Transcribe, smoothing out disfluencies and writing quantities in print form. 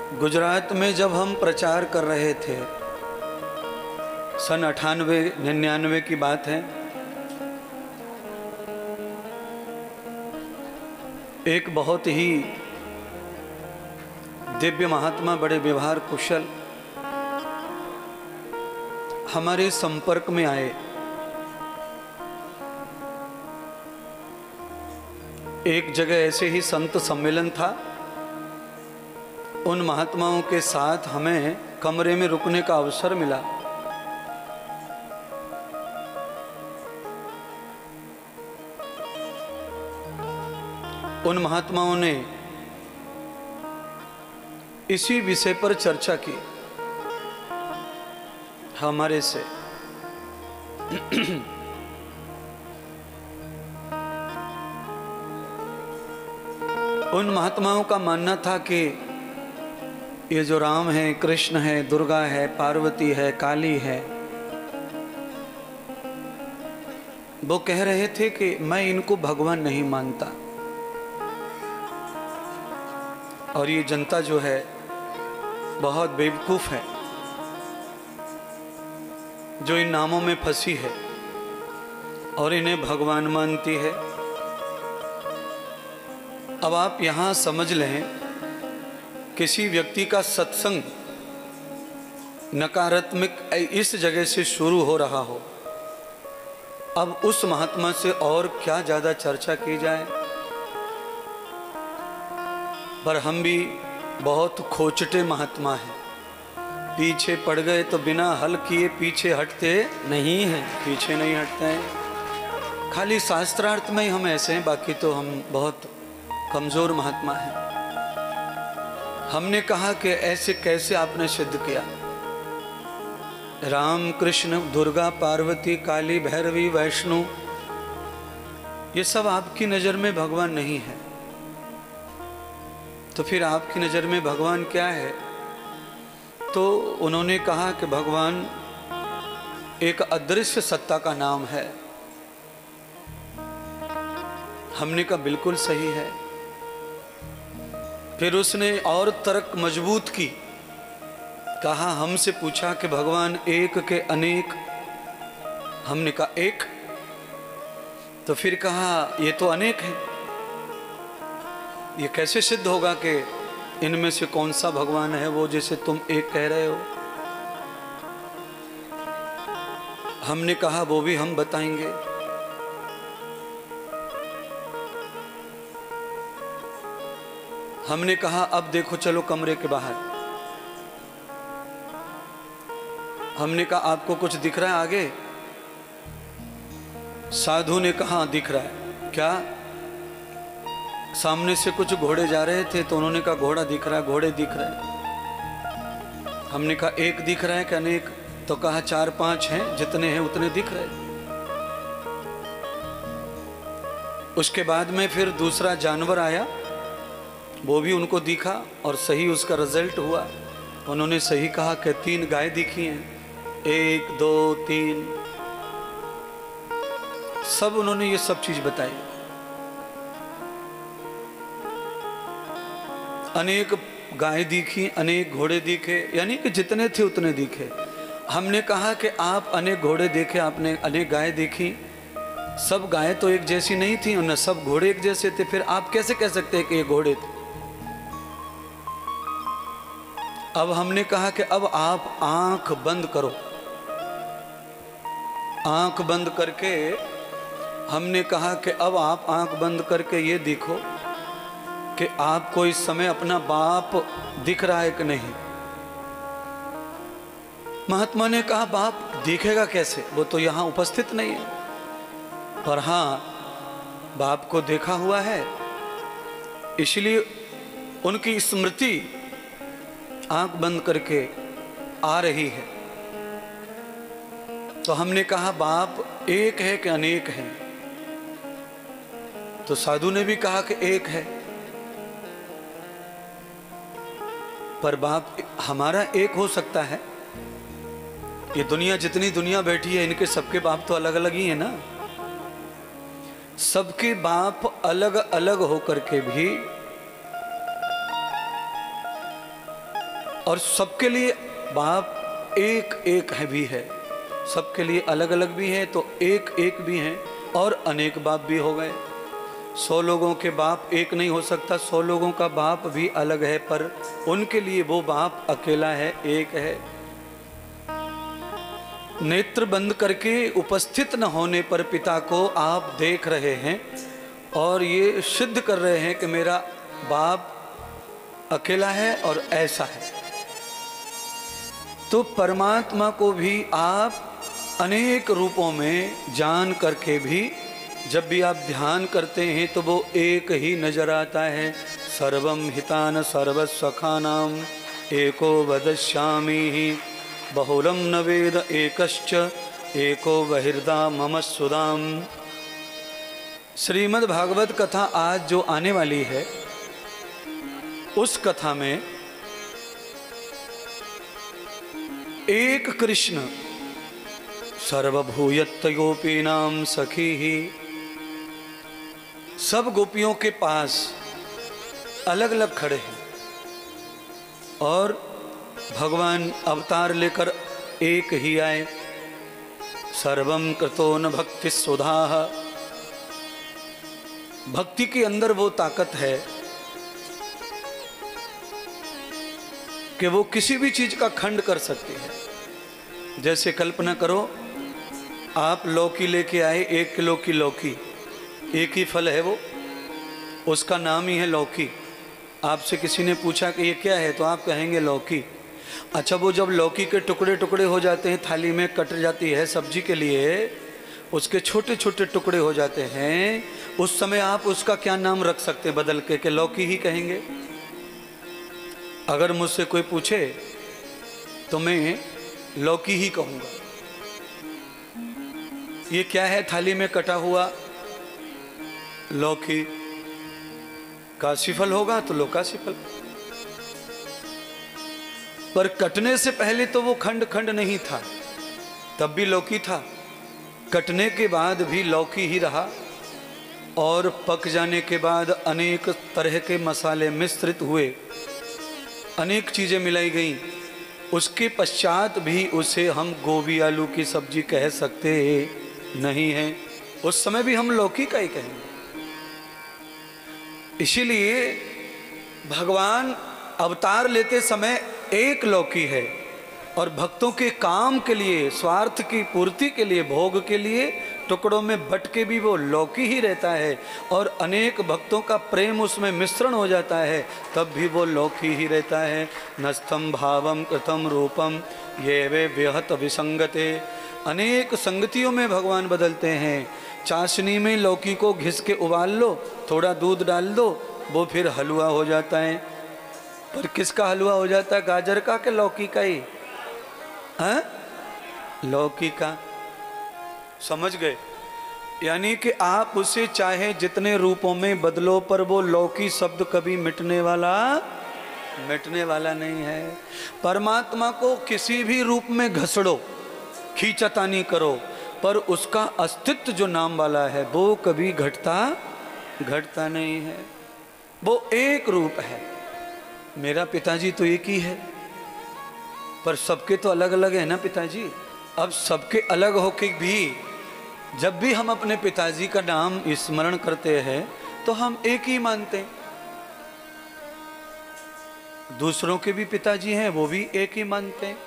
गुजरात में जब हम प्रचार कर रहे थे, सन 98-99 की बात है, एक बहुत ही दिव्य महात्मा, बड़े व्यवहार कुशल हमारे संपर्क में आए। एक जगह ऐसे ही संत सम्मेलन था, उन महात्माओं के साथ हमें कमरे में रुकने का अवसर मिला। उन महात्माओं ने इसी विषय पर चर्चा की हमारे से। उन महात्माओं का मानना था कि ये जो राम है, कृष्ण है, दुर्गा है, पार्वती है, काली है, वो कह रहे थे कि मैं इनको भगवान नहीं मानता। और ये जनता जो है बहुत बेवकूफ है जो इन नामों में फंसी है और इन्हें भगवान मानती है। अब आप यहाँ समझ लें, किसी व्यक्ति का सत्संग नकारात्मक इस जगह से शुरू हो रहा हो, अब उस महात्मा से और क्या ज़्यादा चर्चा की जाए। पर हम भी बहुत खोचटे महात्मा हैं, पीछे पड़ गए तो बिना हल किए पीछे हटते नहीं हैं, पीछे नहीं हटते हैं। खाली शास्त्रार्थ में ही हम ऐसे हैं, बाकी तो हम बहुत कमज़ोर महात्मा हैं। हमने कहा कि ऐसे कैसे आपने सिद्ध किया? राम, कृष्ण, दुर्गा, पार्वती, काली, भैरवी, वैष्णु, ये सब आपकी नज़र में भगवान नहीं है। तो फिर आपकी नज़र में भगवान क्या है? तो उन्होंने कहा कि भगवान एक अदृश्य सत्ता का नाम है। हमने कहा बिल्कुल सही है। फिर उसने और तर्क मजबूत की, कहा, हमसे पूछा कि भगवान एक के अनेक? हमने कहा एक। तो फिर कहा ये तो अनेक है, ये कैसे सिद्ध होगा कि इनमें से कौन सा भगवान है वो जिसे तुम एक कह रहे हो? हमने कहा वो भी हम बताएंगे। हमने कहा अब देखो, चलो कमरे के बाहर। हमने कहा आपको कुछ दिख रहा है आगे? साधु ने कहा दिख रहा है। क्या? सामने से कुछ घोड़े जा रहे थे, तो उन्होंने कहा घोड़ा दिख रहा है, घोड़े दिख रहे हैं। हमने कहा एक दिख रहा है कि अनेक? तो कहा 4-5 हैं, जितने हैं उतने दिख रहे। उसके बाद में फिर दूसरा जानवर आया, वो भी उनको दिखा और सही उसका रिजल्ट हुआ। उन्होंने सही कहा कि 3 गाय दिखी हैं, 1, 2, 3, सब उन्होंने ये सब चीज बताई। अनेक गाय दिखी, अनेक घोड़े दिखे, यानी कि जितने थे उतने दिखे। हमने कहा कि आप अनेक घोड़े देखे, आपने अनेक गाय देखी, सब गाय तो एक जैसी नहीं थी, उन्हें सब घोड़े एक जैसे थे, फिर आप कैसे कह सकते हैं कि ये घोड़े थे? अब हमने कहा कि अब आप आंख बंद करो। आंख बंद करके हमने कहा कि अब आप आंख बंद करके ये देखो कि आपको इस समय अपना बाप दिख रहा है कि नहीं? महात्मा ने कहा बाप दिखेगा कैसे, वो तो यहाँ उपस्थित नहीं है। पर हाँ, बाप को देखा हुआ है, इसलिए उनकी स्मृति आंख बंद करके आ रही है। तो हमने कहा बाप एक है कि अनेक है? तो साधु ने भी कहा कि एक है। पर बाप हमारा एक हो सकता है? ये दुनिया, जितनी दुनिया बैठी है, इनके सबके बाप तो अलग अलग ही है ना। सबके बाप अलग अलग होकर के भी और सबके लिए बाप एक एक है भी है, सबके लिए अलग अलग भी हैं, तो एक एक भी हैं और अनेक बाप भी हो गए। 100 लोगों के बाप एक नहीं हो सकता, 100 लोगों का बाप भी अलग है, पर उनके लिए वो बाप अकेला है, एक है। नेत्र बंद करके उपस्थित न होने पर पिता को आप देख रहे हैं और ये सिद्ध कर रहे हैं कि मेरा बाप अकेला है और ऐसा है। तो परमात्मा को भी आप अनेक रूपों में जान करके भी जब भी आप ध्यान करते हैं तो वो एक ही नजर आता है। सर्वम हितान सर्वसखानाम एको वदश्यामि बहुलम न वेद एकश्च एको बहिर्दा मम सुदाम। श्रीमद् भागवत कथा आज जो आने वाली है, उस कथा में एक कृष्ण सर्वभूयत्त गोपीनाम सखी ही, सब गोपियों के पास अलग अलग खड़े हैं और भगवान अवतार लेकर एक ही आए। सर्वम कृतो न भक्ति सुधा, भक्ति के अंदर वो ताकत है कि वो किसी भी चीज का खंड कर सकती है। जैसे कल्पना करो, आप लौकी लेके आए, 1 किलो की लौकी, एक ही फल है वो, उसका नाम ही है लौकी। आपसे किसी ने पूछा कि ये क्या है, तो आप कहेंगे लौकी। अच्छा, वो जब लौकी के टुकड़े टुकड़े हो जाते हैं, थाली में कट जाती है सब्जी के लिए, उसके छोटे छोटे टुकड़े हो जाते हैं, उस समय आप उसका क्या नाम रख सकते बदल के, कि लौकी ही कहेंगे? अगर मुझसे कोई पूछे तो मैं लौकी ही कहूँगा। ये क्या है थाली में कटा हुआ? लौकी। काशी फल होगा तो लोकासी फल। पर कटने से पहले तो वो खंड खंड नहीं था, तब भी लौकी था। कटने के बाद भी लौकी ही रहा और पक जाने के बाद अनेक तरह के मसाले मिश्रित हुए, अनेक चीज़ें मिलाई गई। उसके पश्चात भी उसे हम गोभी आलू की सब्जी कह सकते नहीं हैं, उस समय भी हम लौकी का ही कहेंगे। इसीलिए भगवान अवतार लेते समय एक लौकी है और भक्तों के काम के लिए, स्वार्थ की पूर्ति के लिए, भोग के लिए टुकड़ों में बट के भी वो लौकी ही रहता है और अनेक भक्तों का प्रेम उसमें मिश्रण हो जाता है, तब भी वो लौकी ही रहता है। नस्थम भावम कृतम रूपम ये वे व्यहत विसंगते। अनेक संगतियों में भगवान बदलते हैं। चाशनी में लौकी को घिस के उबाल लो, थोड़ा दूध डाल दो, वो फिर हलवा हो जाता है। पर किसका हलवा हो जाता है, गाजर का कि लौकी का ही? हाँ, लौकी का। समझ गए? यानी कि आप उसे चाहे जितने रूपों में बदलो, पर वो लौकी शब्द कभी मिटने वाला नहीं है। परमात्मा को किसी भी रूप में घसड़ो, खींचतानी करो, पर उसका अस्तित्व जो नाम वाला है वो कभी घटता नहीं है। वो एक रूप है। मेरा पिताजी तो एक ही है, पर सबके तो अलग अलग है ना पिताजी। अब सबके अलग होके भी जब भी हम अपने पिताजी का नाम स्मरण करते हैं तो हम एक ही मानते हैं। दूसरों के भी पिताजी हैं, वो भी एक ही मानते हैं।